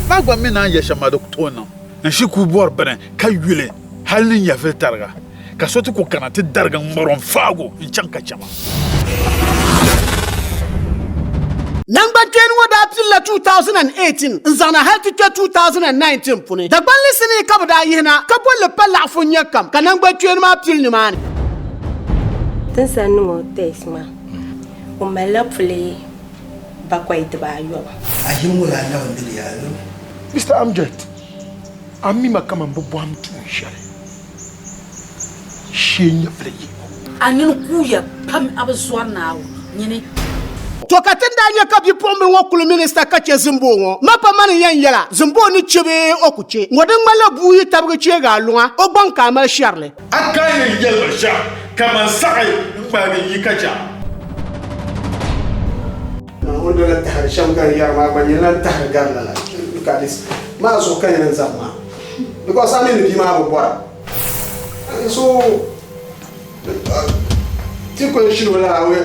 Magwa mina ya shamado tona. Na shi ku bor bana ka yule halin ya fil targa. Ka sotu ko kanati darga moron fago in chanka chama. Number 10 wada 2018 nzana halti 2019 puni da gban lisini kabda yina kabo le pala funya kam kanan gba tuen ma pil ni mani tan sanu tesma o malapfle ba kwait ba yo ahimu la na ndili ya Mr. Amjad ami makama mbobo amtu share shenya fle anin kuya pam abzwar nawo nyine to katinda anya kabi pombe wokulu minister kache zimbo ngo mapa mani yan yala zimbo ni chebe okuche ngodin mala buyi tabga chega lunga ogbon kamal sharle Akaye yelba sha kama sakai ngba yi kacha. wanda la tahar shamgan yar ma bani lan tahar gamla kadis ma so kan yan zamma because I mean bi ma bobora so tiko shi wala we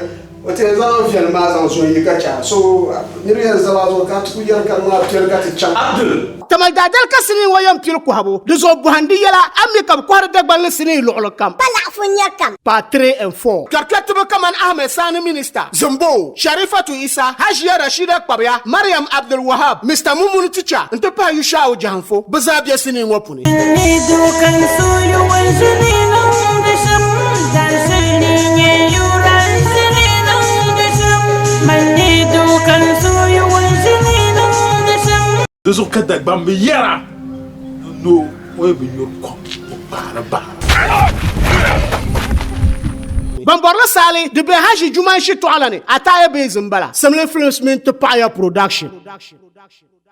wata zan fiyan ma zan so yi kacha so niriyan zala zo ka tu yar kan ma tiyar ka ta chan Abdul tamal dadal kasini wayam pil ko habo dizo buhandi yala ammi kam ko har dagban lisini lu'lu kam pala funya kam pa 3 and 4 karkatu kaman Ahmed Sani minister Zimbo Sharifatu Isa Hajiya Rashida Kwabya Maryam Abdul Wahab Mr. Mumun Ticha nto pa Yusha o Janfo bazabia sini ngopuni ni dukan suyu wanjini nang desham dan sini yuran sini nang desham mani dukan suyu wanjini nang desham Dezo kadak bambe yara. No, we be your kom. Ba. Bamborla Sale de be Haji Juman shi to alane ataye be zimbala Semle Influence to Paya Production